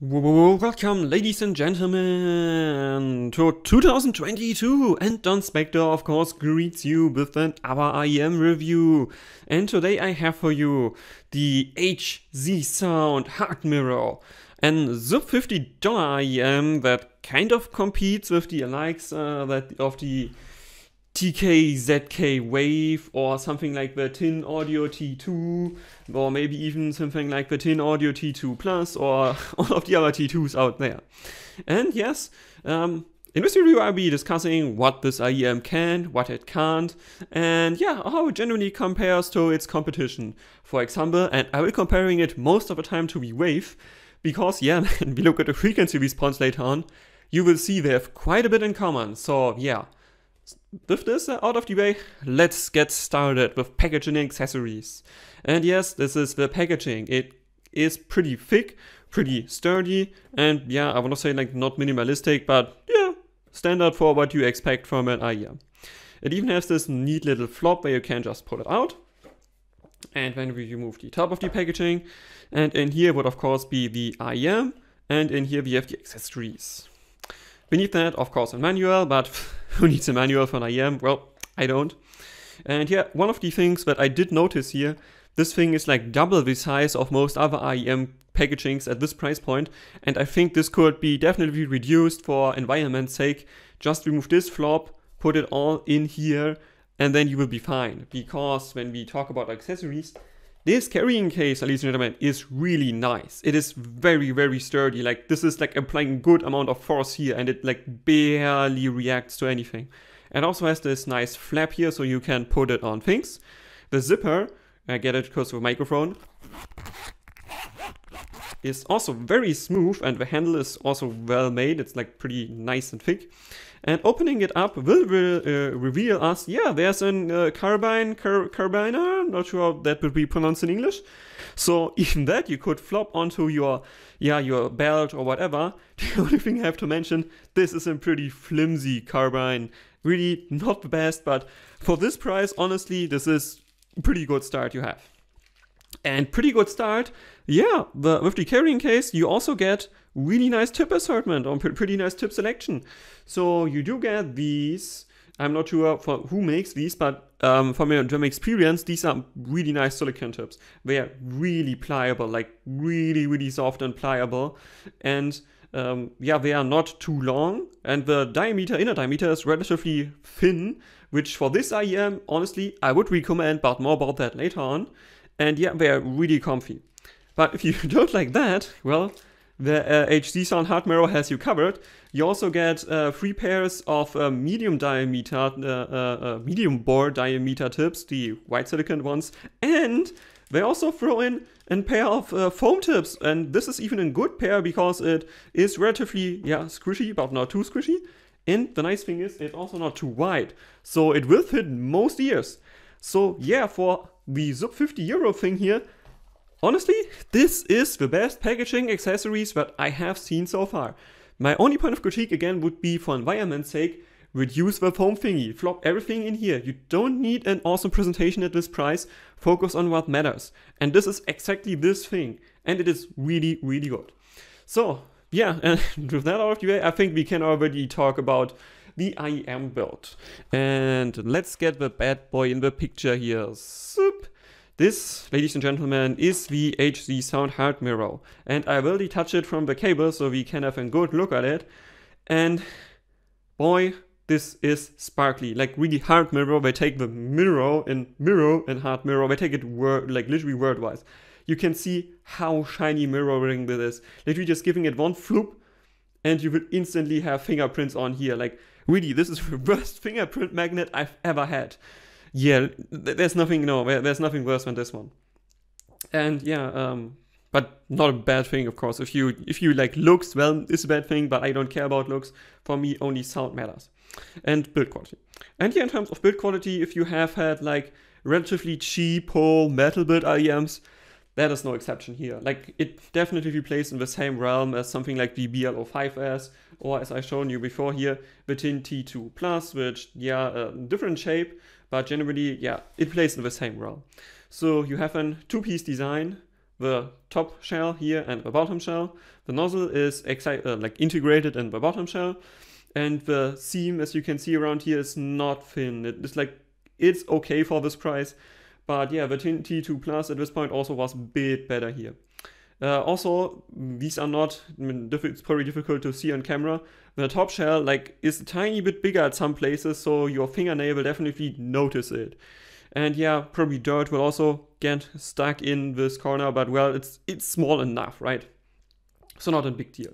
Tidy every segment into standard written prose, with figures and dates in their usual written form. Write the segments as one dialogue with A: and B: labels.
A: Welcome, ladies and gentlemen, to 2022, and Donspektor, of course, greets you with another IEM review. And today I have for you the HZSound Heart Mirror, an sub $50 IEM that kind of competes with the likes of the TK ZK Wave or something like the Tin Audio T2, or maybe even something like the Tin Audio T2 Plus, or all of the other T2s out there. And yes, in this review I'll be discussing what this IEM can, what it can't, and yeah, how it generally compares to its competition. For example, and I will be comparing it most of the time to the Wave, because yeah, when we look at the frequency response later on, you will see they have quite a bit in common. So yeah. With this out of the way, let's get started with packaging and accessories. And yes, this is the packaging. It is pretty thick, pretty sturdy, and yeah, I want to say like not minimalistic, but yeah, standard for what you expect from an IEM. It even has this neat little flop where you can just pull it out. And then we remove the top of the packaging, and in here would of course be the IEM, and in here we have the accessories. Beneath that, of course, a manual, but who needs a manual for an IEM? Well, I don't. And yeah, one of the things that I did notice here, this thing is like double the size of most other IEM packagings at this price point, and I think this could be definitely reduced for environment's sake. Just remove this flop, put it all in here, and then you will be fine. Because when we talk about accessories, this carrying case, ladies and gentlemen, is really nice. It is very, very sturdy. Like, this is like applying a good amount of force here, and it like barely reacts to anything. It also has this nice flap here, so you can put it on things. The zipper, I get it because of a microphone, is also very smooth, and the handle is also well made. It's like pretty nice and thick. And opening it up will reveal us, yeah, there's a carabiner, not sure how that would be pronounced in English. So even that you could flop onto your belt or whatever. The only thing I have to mention, this is a pretty flimsy carbine. Really not the best, but for this price, honestly, this is a pretty good start you have. And pretty good start, yeah, with the carrying case, you also get really nice tip assortment or pretty nice tip selection. So you do get these. I'm not sure for who makes these, but from my experience, these are really nice silicone tips. They are really pliable, like really, really soft and pliable. And yeah, they are not too long. And the diameter, inner diameter is relatively thin, which for this IEM, honestly, I would recommend, but more about that later on. And yeah, they are really comfy. But if you don't like that, well, the HZSound Heart Mirror has you covered. You also get 3 pairs of medium bore diameter tips, the white silicone ones, and they also throw in a pair of foam tips, and this is even a good pair because it is relatively, yeah, squishy, but not too squishy. And the nice thing is, it's also not too wide, so it will fit most ears. So yeah, for the sub €50 thing here, honestly, this is the best packaging accessories that I have seen so far. My only point of critique again would be, for environment's sake, reduce the foam thingy, flop everything in here. You don't need an awesome presentation at this price, focus on what matters. And this is exactly this thing, and it is really, really good. So yeah, and with that out of the way, I think we can already talk about the IEM build. And let's get the bad boy in the picture here. Zoop. This, ladies and gentlemen, is the HZSound Heart Mirror, and I will detach it from the cable so we can have a good look at it. And boy, this is sparkly, like really Heart Mirror. They take the mirror and Heart Mirror, they take it like literally word-wise. You can see how shiny mirroring this is. Literally just giving it one floop, and you will instantly have fingerprints on here. Like really, this is the worst fingerprint magnet I've ever had. Yeah, there's nothing worse than this one. And yeah, but not a bad thing, of course. If you like looks, well, it's a bad thing, but I don't care about looks. For me, only sound matters. And build quality. And yeah, in terms of build quality, if you have had like relatively cheap whole metal build IEMs, that is no exception here. Like, it definitely plays in the same realm as something like the BL05S, or as I've shown you before here, the Tin T2 Plus, which, yeah, different shape, but generally, yeah, it plays in the same realm. So you have a 2-piece design, the top shell here and the bottom shell. The nozzle is like integrated in the bottom shell, and the seam, as you can see around here, is not thin. It's okay for this price, but yeah, the T2 Plus at this point also was a bit better here. Also, these are not, it's probably difficult to see on camera. The top shell is a tiny bit bigger at some places, so your fingernail will definitely notice it. And yeah, probably dirt will also get stuck in this corner, but well, it's small enough, right? So not a big deal.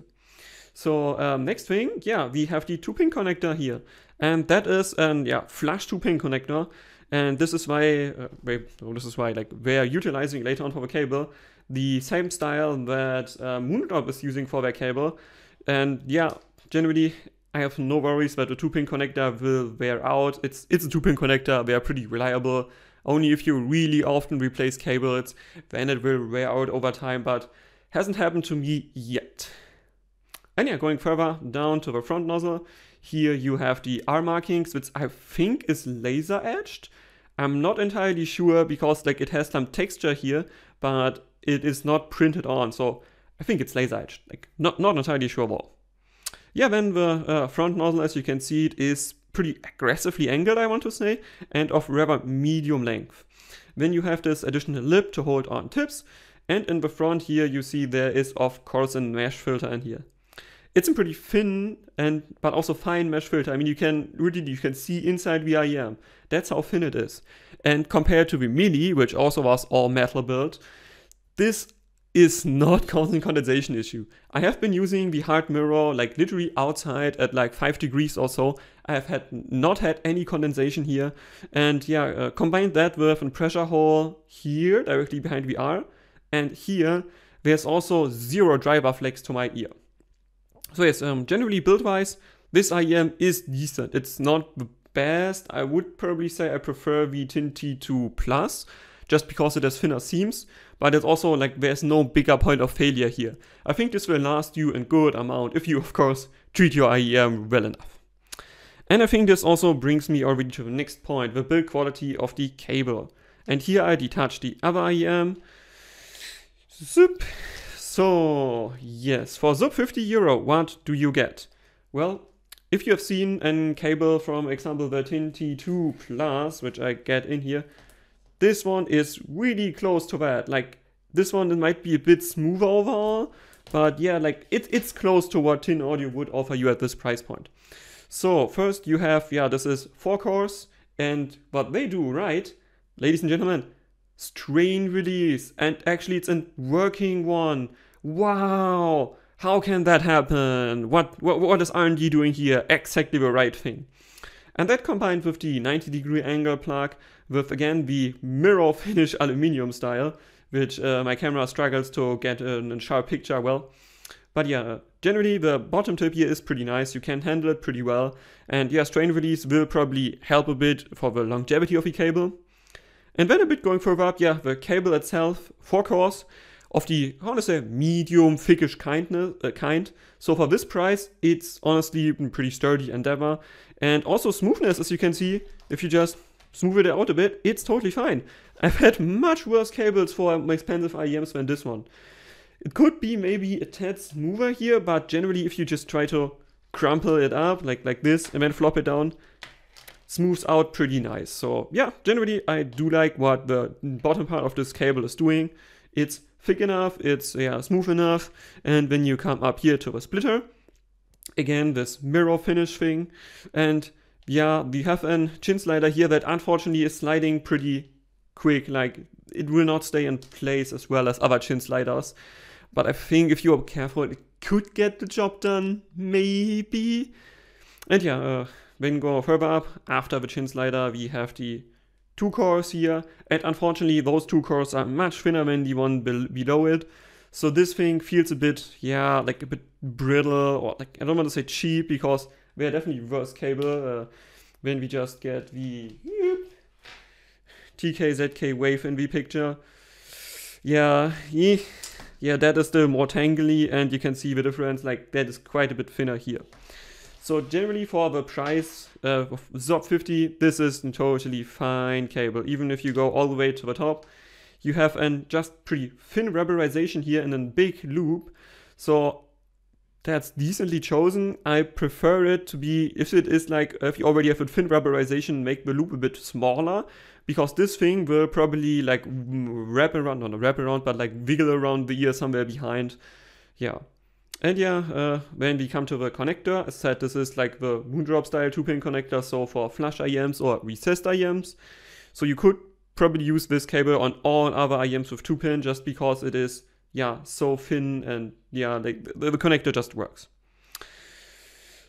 A: So next thing, yeah, we have the 2-pin connector here, and that is a flush 2-pin connector. And this is why we're utilizing later on for the cable the same style that Moondrop is using for their cable. And yeah, generally I have no worries that the 2-pin connector will wear out. It's a 2-pin connector, they are pretty reliable. Only if you really often replace cables, then it will wear out over time, but hasn't happened to me yet. And yeah, going further down to the front nozzle, here you have the R markings, which I think is laser edged. I'm not entirely sure because it has some texture here, but it is not printed on, so I think it's laser edged. Not entirely sure though. Yeah, then the front nozzle, as you can see, it is pretty aggressively angled, I want to say, and of rather medium length. Then you have this additional lip to hold on tips, and in the front here you see there is of course a mesh filter in here. It's a pretty thin but also fine mesh filter. I mean, you can see inside the IEM. That's how thin it is. And compared to the Mini, which also was all metal built, this is not causing condensation issue. I have been using the Heart Mirror literally outside at 5 degrees or so. I have not had any condensation here. And yeah, combine that with a pressure hole here directly behind the R. And here, there's also 0 driver flex to my ear. So yes, generally build-wise, this IEM is decent. It's not the best. I would probably say I prefer the T2 Plus, just because it has thinner seams, but it's also there's no bigger point of failure here. I think this will last you a good amount if you, of course, treat your IEM well enough. And I think this also brings me already to the next point, the build quality of the cable. And here I detach the other IEM. Zip. So, yes, for sub 50 euro, what do you get? Well, if you have seen a cable from example the T2 Plus, which I get in here, this one is really close to that. This one, it might be a bit smoother overall, but yeah, it's close to what Tin Audio would offer you at this price point. So first you have, this is 4 cores, and what they do right, ladies and gentlemen, strain release, and actually it's a working one. Wow, how can that happen? What is R&D doing here? Exactly the right thing. And that combined with the 90-degree angle plug, with again the mirror finish aluminium style, which my camera struggles to get a sharp picture well. But yeah, generally the bottom tip here is pretty nice, you can handle it pretty well. And yeah, strain release will probably help a bit for the longevity of the cable. And then a bit going further up, the cable itself, 4 cores, of the, I want to say, medium thickish kind. So for this price, it's honestly a pretty sturdy endeavor. And also smoothness, as you can see, if you just smooth it out a bit, it's totally fine. I've had much worse cables for expensive IEMs than this one. It could be maybe a tad smoother here, but generally if you just try to crumple it up like this and then flop it down, smooths out pretty nice. So yeah, generally I do like what the bottom part of this cable is doing. It's thick enough, it's smooth enough, and when you come up here to the splitter, again this mirror finish thing, and yeah, we have a chin slider here that unfortunately is sliding pretty quick, it will not stay in place as well as other chin sliders, but I think if you are careful it could get the job done, maybe. And yeah, then go further up, after the chin slider we have the 2 cores here, and unfortunately those 2 cores are much thinner than the one below it. So this thing feels a bit, a bit brittle, or I don't want to say cheap, because they're definitely worse cable when we just get the TK-ZK wave in the picture. Yeah, that is still more tangly, and you can see the difference, that is quite a bit thinner here. So generally for the price of sub 50, this is a totally fine cable. Even if you go all the way to the top, you have an just pretty thin rubberization here in a big loop. So that's decently chosen. I prefer it to be, if it is like, if you already have a thin rubberization, make the loop a bit smaller, because this thing will probably like wrap around, not wrap around, but like wiggle around the ear somewhere behind. Yeah. And yeah, when we come to the connector, as said, this is like the Moondrop style 2-pin connector, so for flush IEMs or recessed IEMs. So you could probably use this cable on all other IEMs with 2-pin, just because it is, yeah, so thin, and yeah, like the connector just works.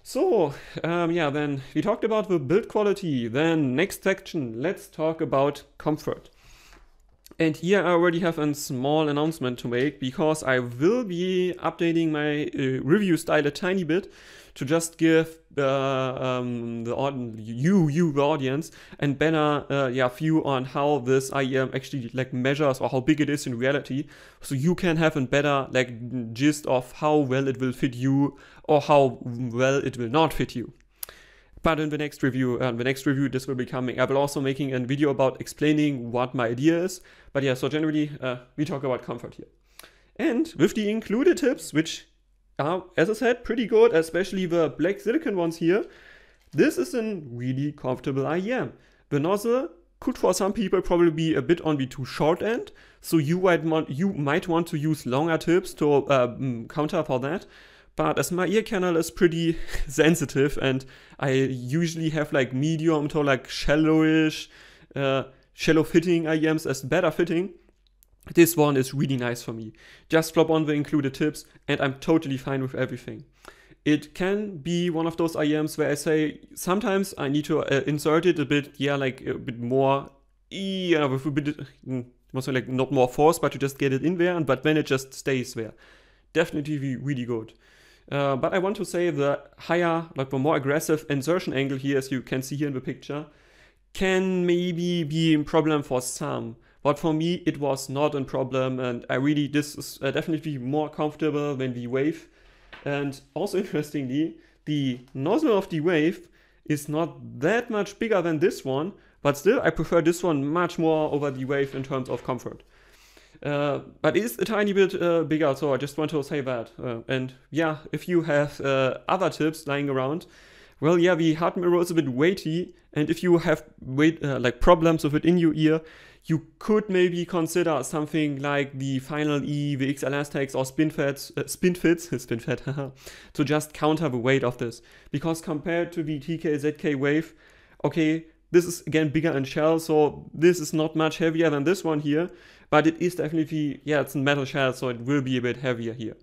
A: So yeah, then we talked about the build quality. Then next section, let's talk about comfort. And here I already have a small announcement to make, because I will be updating my review style a tiny bit to just give the audience, and better yeah, view on how this IEM actually like measures, or how big it is in reality, so you can have a better like gist of how well it will fit you, or how well it will not fit you. But in the next review, this will be coming. I will also making a video about explaining what my idea is. But yeah, so generally we talk about comfort here. And with the included tips, which are, as I said, pretty good, especially the black silicon ones here, this is a really comfortable IEM. The nozzle could for some people probably be a bit on the too short end, so you might want to use longer tips to counter for that. But as my ear canal is pretty sensitive, and I usually have like medium to like shallow-ish, shallow fitting IEMs as better fitting, this one is really nice for me. Just flop on the included tips and I'm totally fine with everything. It can be one of those IEMs where I say sometimes I need to insert it a bit, yeah, like a bit more, yeah, with a bit, like not more force, but to just get it in there, but then it just stays there. Definitely really good. But I want to say the higher, like the more aggressive insertion angle here, as you can see here in the picture, can maybe be a problem for some. But for me, it was not a problem, and this is definitely more comfortable than the Wave. And also interestingly, the nozzle of the Wave is not that much bigger than this one, but still I prefer this one much more over the Wave in terms of comfort. But it is a tiny bit bigger, so I just want to say that. And yeah, if you have other tips lying around, well, yeah, the Heart Mirror is a bit weighty, and if you have like problems with it in your ear, you could maybe consider something like the Final E, the XLS tags, or SpinFit, to just counter the weight of this. Because compared to the TK-ZK Wave, okay, this is again bigger in shell, so this is not much heavier than this one here, but it is definitely, yeah, it's a metal shell, so it will be a bit heavier here.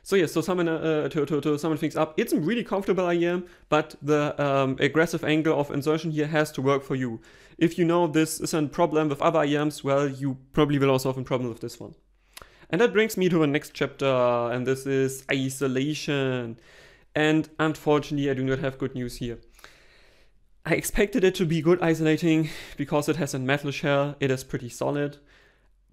A: So yeah, so to sum things up, it's a really comfortable IEM, but the aggressive angle of insertion here has to work for you. If you know this is a problem with other IEMs, well, you probably will also have a problem with this one. And that brings me to the next chapter, and this is isolation. And unfortunately, I do not have good news here. I expected it to be good isolating because it has a metal shell, it is pretty solid.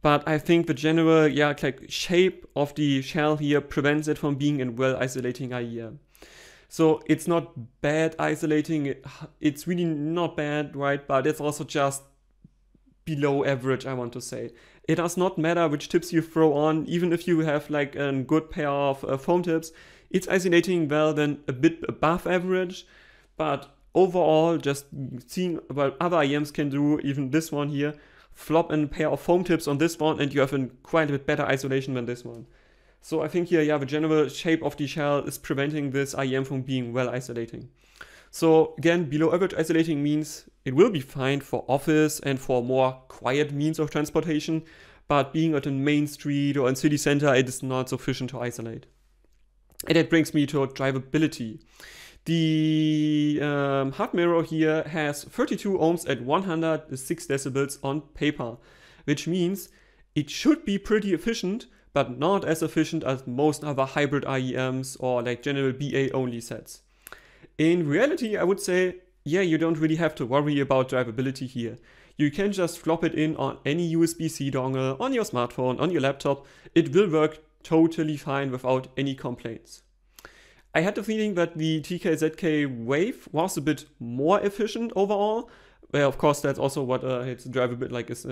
A: But I think the general, yeah, like shape of the shell here prevents it from being a well isolating IEM. So it's not bad isolating, it's really not bad, right? But it's also just below average, I want to say. It does not matter which tips you throw on, even if you have like a good pair of foam tips, it's isolating well then a bit above average. But overall, just seeing what other IEMs can do, even this one here, flop in a pair of foam tips on this one and you have quite a bit better isolation than this one. So I think here, yeah, the general shape of the shell is preventing this IEM from being well isolating. So again, below average isolating means it will be fine for office and for more quiet means of transportation, but being at a main street or in city center, it is not sufficient to isolate. And that brings me to drivability. The Heart Mirror here has 32 ohms at 106 decibels on paper, which means it should be pretty efficient, but not as efficient as most other hybrid IEMs or like general BA only sets. In reality, I would say, yeah, you don't really have to worry about drivability here. You can just flop it in on any USB-C dongle, on your smartphone, on your laptop. It will work totally fine without any complaints. I had the feeling that the TK-ZK Wave was a bit more efficient overall, well, of course, that's also what its drivability, like its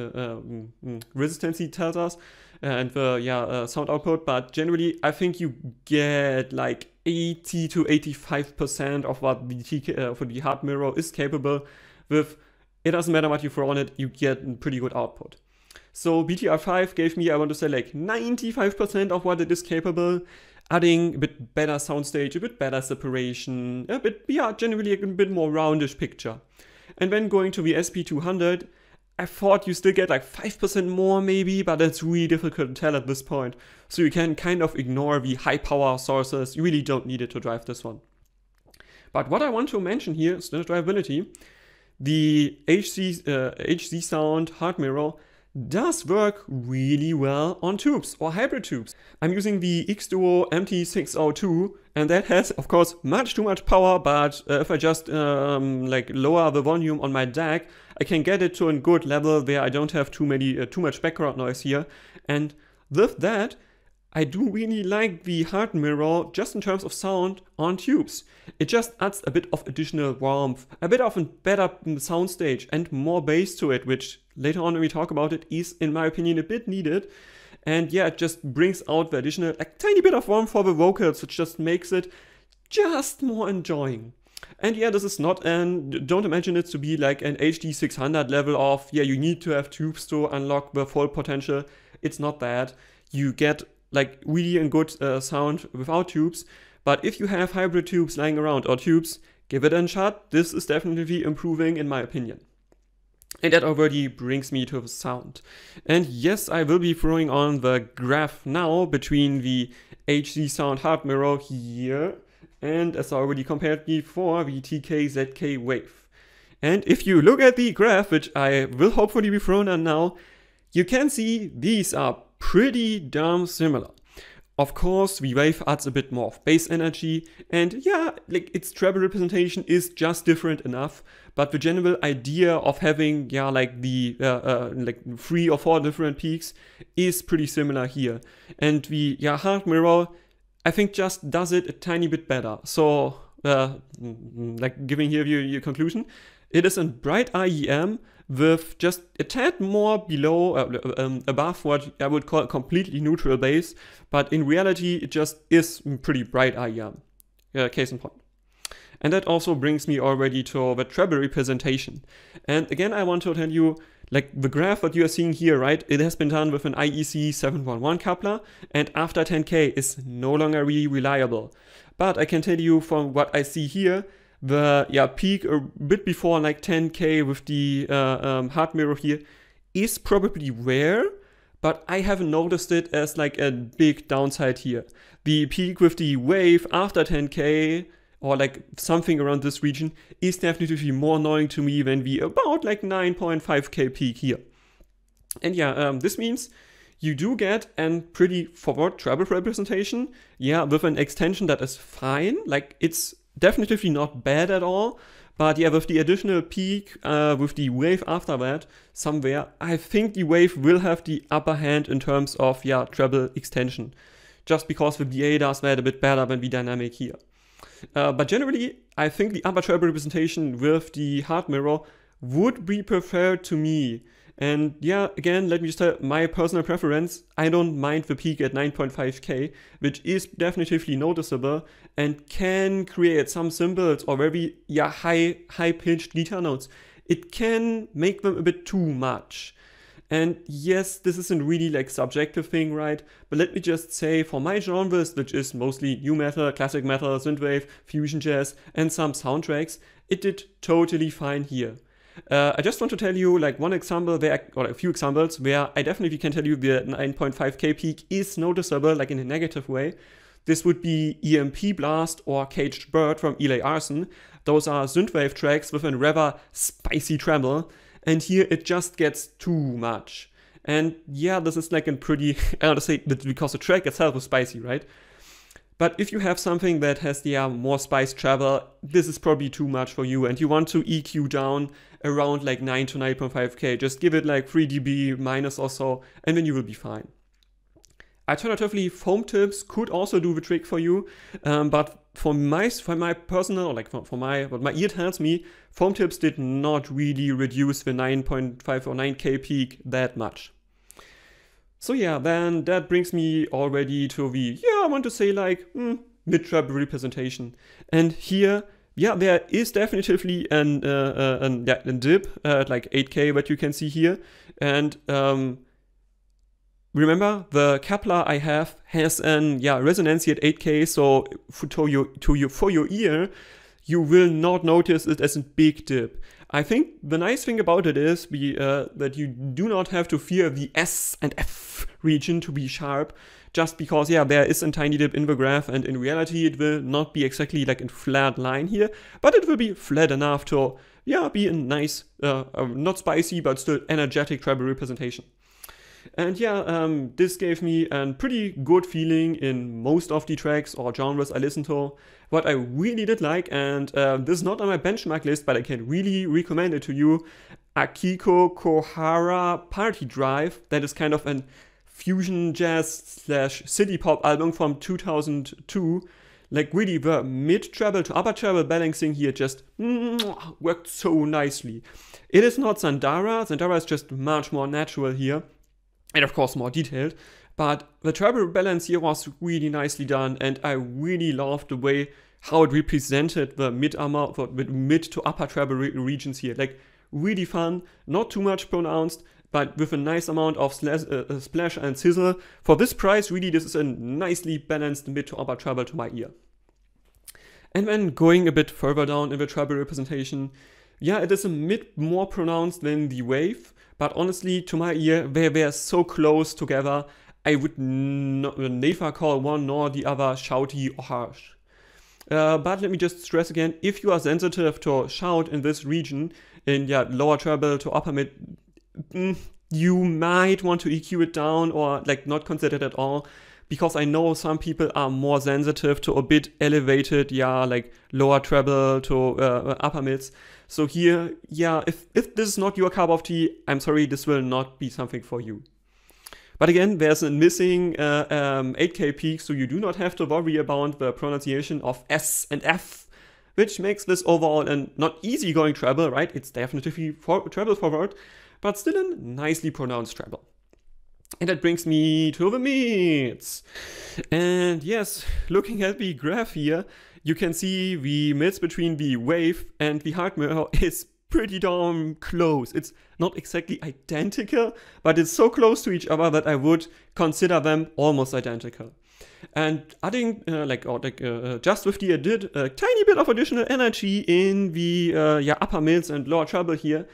A: resistance tells us, and the sound output. But generally, I think you get like 80 to 85% of what the for the Heart Mirror is capable with. It doesn't matter what you throw on it, you get pretty good output. So BTR5 gave me, I want to say, like 95% of what it is capable, adding a bit better soundstage, a bit better separation, a bit, generally a bit more roundish picture. And then going to the SP200, I thought you still get like 5% more maybe, but it's really difficult to tell at this point. So you can kind of ignore the high power sources, you really don't need it to drive this one. But what I want to mention here is the drivability. The HZSound Heart Mirror does work really well on tubes or hybrid tubes. I'm using the X-Duo MT602, and that has, of course, much too much power, but if I just like lower the volume on my DAC, I can get it to a good level where I don't have too much background noise here. And with that, I do really like the Heart Mirror just in terms of sound on tubes. It just adds a bit of additional warmth, a bit of a better soundstage and more bass to it, which later on when we talk about it is, in my opinion, a bit needed. And yeah, it just brings out the additional, like, tiny bit of warmth for the vocals, which just makes it just more enjoying. And yeah, this is not don't imagine it to be like an HD 600 level of, yeah, you need to have tubes to unlock the full potential. It's not that. You get like really a good sound without tubes, but if you have hybrid tubes lying around or tubes, give it a shot. This is definitely improving in my opinion. And that already brings me to the sound. And yes, I will be throwing on the graph now between the HZSound Heart Mirror here and, as I already compared before, the TK-ZK Wave. And if you look at the graph, which I will hopefully be throwing on now, you can see these are pretty damn similar. Of course, the wave adds a bit more of bass energy, and yeah, like its treble representation is just different enough, but the general idea of having, yeah, like the like 3 or 4 different peaks is pretty similar here. And the Heart Mirror, I think, just does it a tiny bit better. So, like giving here your conclusion, it is in bright IEM with just a tad more below, above what I would call completely neutral bass, but in reality it just is pretty bright IEM, case in point. And that also brings me already to the treble representation. And again, I want to tell you, like the graph that you are seeing here, right, it has been done with an IEC 711 coupler, and after 10K is no longer really reliable. But I can tell you from what I see here, the peak a bit before like 10K with the Heart Mirror here is probably rare, but I haven't noticed it as like a big downside here. The peak with the wave after 10K or like something around this region is definitely more annoying to me than the about like 9.5K peak here. And yeah, this means you do get a pretty forward treble representation, yeah, with an extension that is fine, like it's definitely not bad at all, but yeah, with the additional peak, with the wave after that, somewhere, I think the wave will have the upper hand in terms of, yeah, treble extension, just because the BA does that a bit better than the dynamic here. But generally, I think the upper treble representation with the Heart Mirror would be preferred to me. And yeah, again, let me just tell my personal preference. I don't mind the peak at 9.5K, which is definitively noticeable and can create some cymbals or very high-pitched guitar notes. It can make them a bit too much. And yes, this isn't really like subjective thing, right? But let me just say, for my genres, which is mostly new metal, classic metal, synthwave, fusion jazz, and some soundtracks, it did totally fine here. I just want to tell you like one example or a few examples where I definitely can tell you the 9.5K peak is noticeable, like in a negative way. This would be EMP Blast or Caged Bird from Eli Arson. Those are synthwave tracks with a rather spicy treble, and here it just gets too much. And yeah, this is like a pretty, I want to say, because the track itself is spicy, right? But if you have something that has the more spice treble, this is probably too much for you, and you want to EQ down around like 9 to 9.5K. Just give it like 3 dB minus or so, and then you will be fine. Alternatively, foam tips could also do the trick for you, but for my personal, like what my ear tells me, foam tips did not really reduce the 9.5 or 9K peak that much. So yeah, then that brings me already to the, I want to say like mid-treble representation. And here, there is definitely a dip at like 8K that you can see here. And remember, the Kepler I have has an resonance at 8K, so for your ear, you will not notice it as a big dip. I think the nice thing about it is that you do not have to fear the S and F region to be sharp, just because there is a tiny dip in the graph, and in reality it will not be exactly like a flat line here, but it will be flat enough to be a nice, not spicy but still energetic treble representation. And this gave me a pretty good feeling in most of the tracks or genres I listen to. What I really did like, and this is not on my benchmark list, but I can really recommend it to you, Akiko Kohara Party Drive. That is kind of an fusion jazz / city pop album from 2002. Like really the mid-treble to upper treble balancing here just worked so nicely. It is not Sandara. Sandara is just much more natural here. And of course more detailed, but the treble balance here was really nicely done, and I really loved the way how it represented the mid to upper treble regions here. Like really fun, not too much pronounced, but with a nice amount of splash and sizzle. For this price, really this is a nicely balanced mid to upper treble to my ear. And then going a bit further down in the treble representation, it is a bit more pronounced than the wave. But honestly, to my ear, they are so close together, I would never call one nor the other shouty or harsh. But let me just stress again, if you are sensitive to shout in this region, in lower treble to upper mid, you might want to EQ it down or like not consider it at all. Because I know some people are more sensitive to a bit elevated, like lower treble to upper mids. So here, if this is not your cup of tea, I'm sorry, this will not be something for you. But again, there's a missing 8K peak, so you do not have to worry about the pronunciation of S and F, which makes this overall a not easy-going treble, right? It's definitely treble forward, but still a nicely pronounced treble. And that brings me to the mids. And yes, looking at the graph here, you can see the mids between the wave and the heart mirror is pretty darn close. It's not exactly identical, but it's so close to each other that I would consider them almost identical. And adding just with the added tiny bit of additional energy in the upper mids and lower treble here,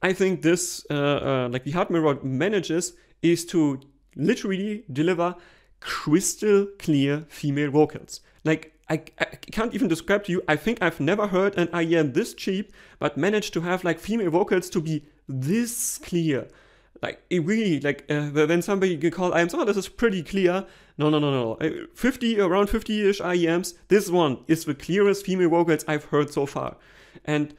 A: I think this the heart mirror manages is to literally deliver crystal clear female vocals. Like I can't even describe to you, I think I've never heard an IEM this cheap, but managed to have like female vocals to be this clear. Like it really, like when somebody can call IEMs, oh, this is pretty clear. No. Around 50-ish IEMs, this one is the clearest female vocals I've heard so far. And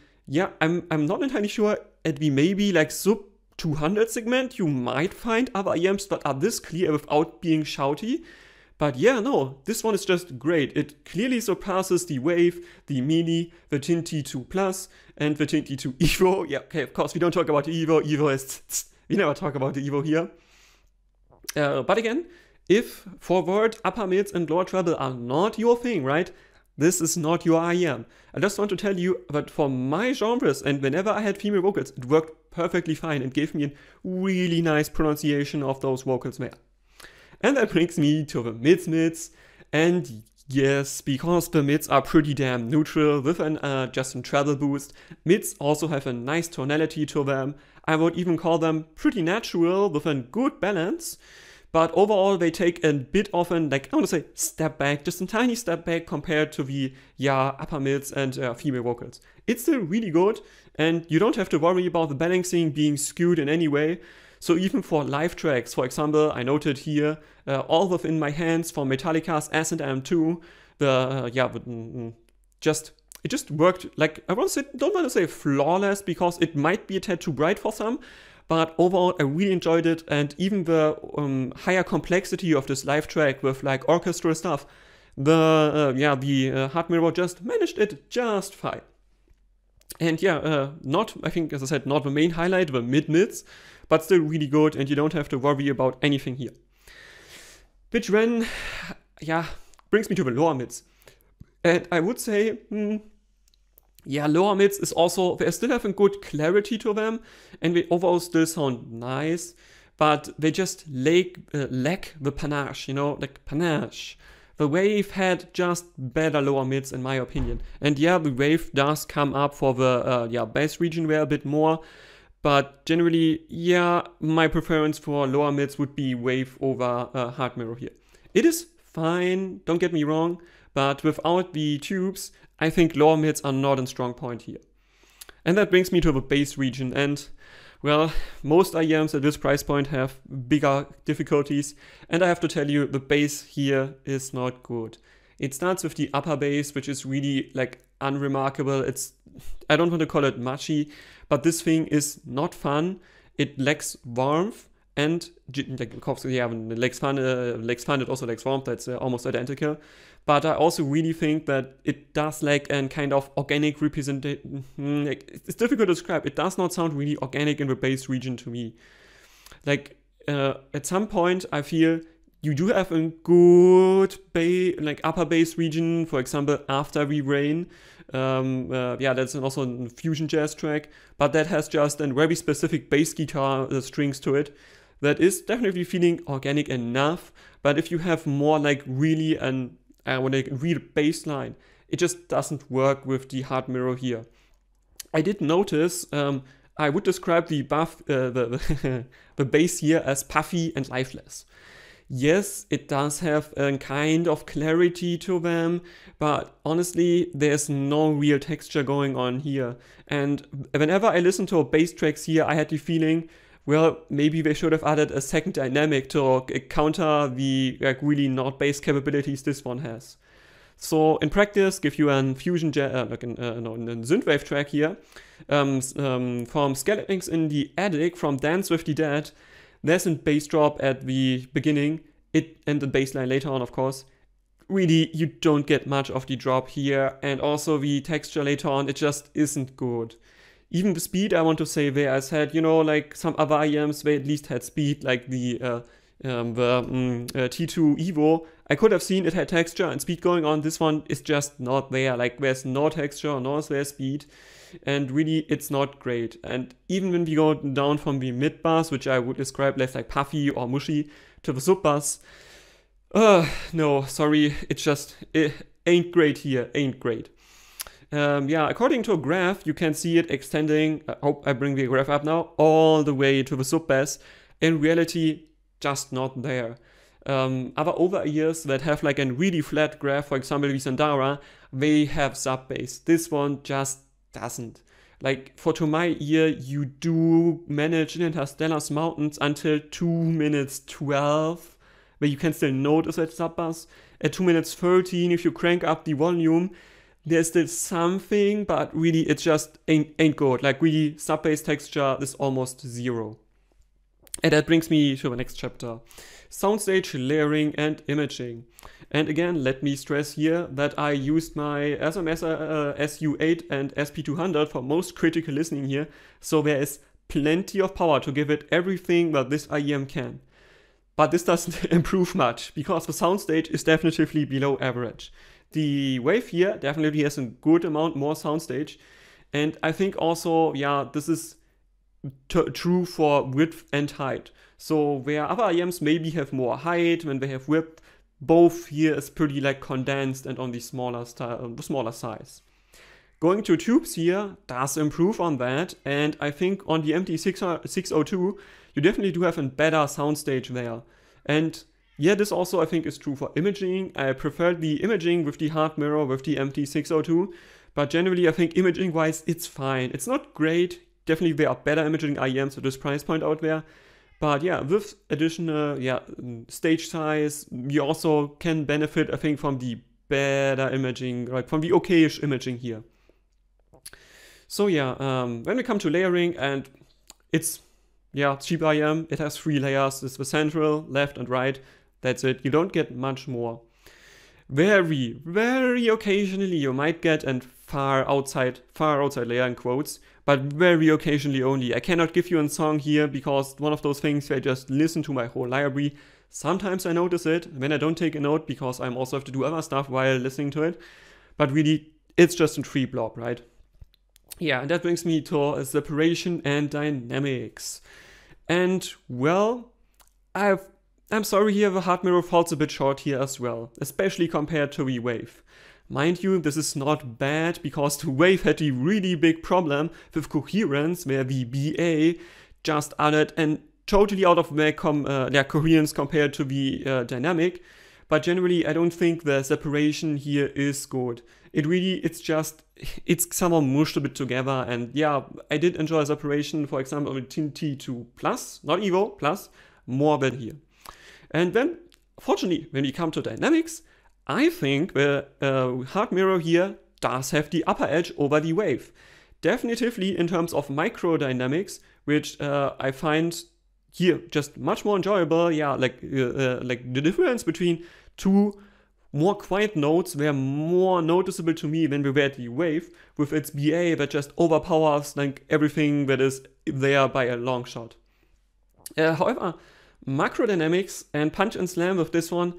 A: I'm not entirely sure at the maybe like sub 200 segment, you might find other IEMs that are this clear without being shouty. But no, this one is just great. It clearly surpasses the Wave, the Mini, the Tinti 2 Plus, and the Tinti 2 Evo. Yeah, okay, of course, we don't talk about the Evo. Evo is... we never talk about the Evo here. But again, if forward, upper mids, and lower treble are not your thing, right? This is not your IEM. I just want to tell you that for my genres, and whenever I had female vocals, it worked perfectly fine and gave me a really nice pronunciation of those vocals there. And that brings me to the mids. And yes, because the mids are pretty damn neutral with just a treble boost, mids also have a nice tonality to them. I would even call them pretty natural with a good balance. But overall, they take a bit of an, I want to say, step back, just a tiny step back compared to the, upper mids and female vocals. It's still really good, and you don't have to worry about the balancing being skewed in any way. So even for live tracks, for example, I noted here, All Within My Hands from Metallica's S&M2, it just worked, like, don't want to say flawless, because it might be a tad too bright for some, but overall I really enjoyed it, and even the higher complexity of this live track with like orchestral stuff, the Heart Mirror just managed it just fine. And yeah, not, I think, as I said, not the main highlight, the mid-mids, but still really good, and you don't have to worry about anything here. Which then, yeah, brings me to the lower mids. And I would say, yeah, lower mids is also, they still have a good clarity to them, and they overall still sound nice, but they just lack the panache, you know, like panache. The Wave had just better lower mids in my opinion. And yeah, the Wave does come up for the bass region there a bit more, but generally, yeah, my preference for lower mids would be Wave over Heart Mirror here. It is fine, don't get me wrong, but without the tubes, I think lower mids are not a strong point here. And that brings me to the bass region, and well, most IEMs at this price point have bigger difficulties, and I have to tell you, the bass here is not good. It starts with the upper bass, which is really like unremarkable. I don't want to call it mushy, but this thing is not fun. It lacks warmth, and like, of course, yeah, when it lacks fun, it also lacks warmth. That's almost identical. But I also really think that it does lack a kind of organic representation. It's difficult to describe. It does not sound really organic in the bass region to me. Like at some point, I feel you do have a good upper bass region. For example, After We Rain. Yeah, that's also a fusion jazz track, but that has just a very specific bass guitar strings to it. That is definitely feeling organic enough. But if you have more like really when I read a bass line, it just doesn't work with the Heart Mirror here. I did notice, I would describe the bass here as puffy and lifeless. Yes, it does have a kind of clarity to them, but honestly, there's no real texture going on here. And whenever I listen to bass tracks here, I had the feeling, well, maybe they should have added a second dynamic to counter the really not bass capabilities this one has. So in practice, give you a fusion a synthwave track here from Skeletons in the Attic from Dance with the Dead. There's a bass drop at the beginning, and the bass line later on, of course. Really, you don't get much of the drop here, and also the texture later on, it just isn't good. Even the speed, I want to say there, I said, you know, like some other IEMs, they at least had speed, like the T2 Evo. I could have seen it had texture and speed going on. This one is just not there. Like there's no texture, nor is there speed. And really, it's not great. And even when we go down from the mid bass, which I would describe less like puffy or mushy, to the sub bass, no, sorry, it ain't great here, ain't great. Yeah, according to a graph, you can see it extending, I hope I bring the graph up now, all the way to the sub bass. In reality, just not there. Other over ears that have like a really flat graph, for example, the Sandara, they have sub bass. This one just doesn't. Like, to my ear, you do manage in Interstellar's Mountains until 2 minutes 12, where you can still notice that sub bass. At 2 minutes 13, if you crank up the volume, there's still something, but really it just ain't good. Like really, sub bass texture is almost zero. And that brings me to the next chapter. Soundstage, layering, and imaging. And again, let me stress here that I used my SMS SU8 and SP200 for most critical listening here, so there is plenty of power to give it everything that this IEM can. But this doesn't improve much, because the soundstage is definitively below average. The Wave here definitely has a good amount more soundstage, and I think also, yeah, this is true for width and height. So where other IEMs maybe have more height when they have width, both here is pretty like condensed and on the smaller size. Going to tubes here does improve on that, and I think on the MT602 you definitely do have a better soundstage there. And yeah, this also I think is true for imaging. I prefer the imaging with the Heart Mirror with the MT602, but generally I think imaging wise it's fine. It's not great. Definitely there are better imaging IEMs at this price point out there. But yeah, with additional stage size, you also can benefit, I think, from the better imaging, like from the okayish imaging here. So yeah, when we come to layering, and it's yeah, cheap IEM. It has 3 layers. It's the central, left and right. That's it. You don't get much more. Very occasionally you might get a far outside layer in quotes, but very occasionally only. I cannot give you a song here because one of those things where I just listen to my whole library. Sometimes I notice it when I don't take a note because I also have to do other stuff while listening to it. But really, it's just a tree blob, right? Yeah, and that brings me to separation and dynamics. And well, I'm sorry here, the Heart Mirror falls a bit short here as well, especially compared to the Wave. Mind you, this is not bad because the Wave had a really big problem with coherence where the BA just added an totally out of whack coherence compared to the dynamic. But generally, I don't think the separation here is good. It's somehow mushed a bit together. And yeah, I did enjoy separation, for example, with T2 Plus, not Evo, Plus, more than here. And then, fortunately, when we come to dynamics, I think the Heart Mirror here does have the upper edge over the Wave. Definitively in terms of micro dynamics, which I find here just much more enjoyable. Yeah, like the difference between two more quiet notes were more noticeable to me than we were at the Wave with its BA that just overpowers like everything that is there by a long shot. However, macro dynamics and punch and slam with this one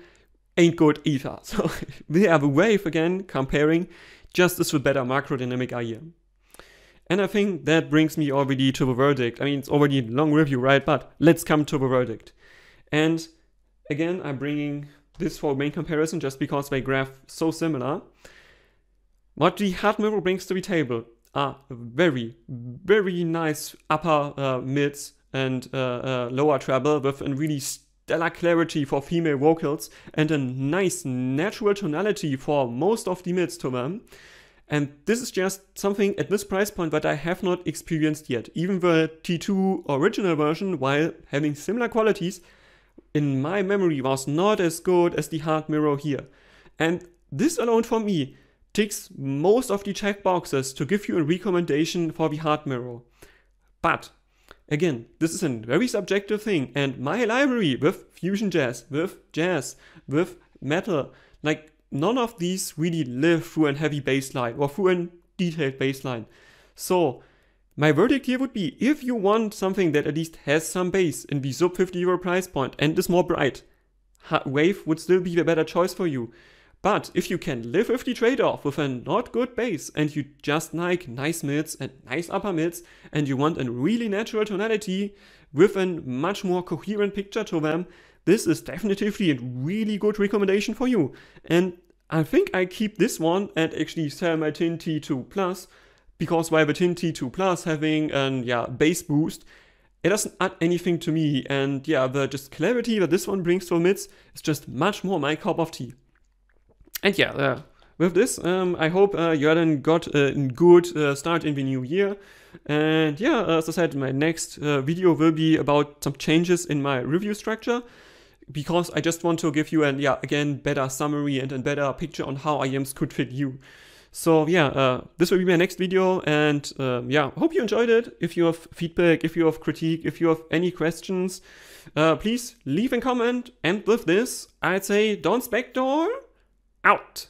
A: ain't good either. So we have a Wave again comparing just as with better macro dynamic IEM. And I think that brings me already to the verdict. I mean, it's already a long review, right? But let's come to the verdict. And again, I'm bringing this for main comparison just because they graph so similar. What the Heart Mirror brings to the table are very nice upper mids and lower treble with a really stellar clarity for female vocals and a nice natural tonality for most of the mids to them. And this is just something at this price point that I have not experienced yet. Even the T2 original version, while having similar qualities, in my memory was not as good as the Heart Mirror here. And this alone for me ticks most of the checkboxes to give you a recommendation for the Heart Mirror. But again, this is a very subjective thing, and my library with fusion jazz, with metal, like none of these really live through a heavy bass line or through a detailed bass line. So my verdict here would be, if you want something that at least has some bass in the sub 50 euro price point and is more bright, Wave would still be the better choice for you. But if you can live with the trade-off with a not good bass and you just like nice mids and nice upper mids and you want a really natural tonality with a much more coherent picture to them, this is definitely a really good recommendation for you. And I think I keep this one and actually sell my Tin T2 Plus, because while the Tin T2 Plus having a bass boost, it doesn't add anything to me. And yeah, the just clarity that this one brings to mids is just much more my cup of tea. And yeah, with this, I hope you had got a good start in the new year. And yeah, as I said, my next video will be about some changes in my review structure, because I just want to give you again, better summary and a better picture on how IEMs could fit you. So yeah, this will be my next video, and hope you enjoyed it. If you have feedback, if you have critique, if you have any questions, please leave a comment. And with this, I'd say Donspektor out.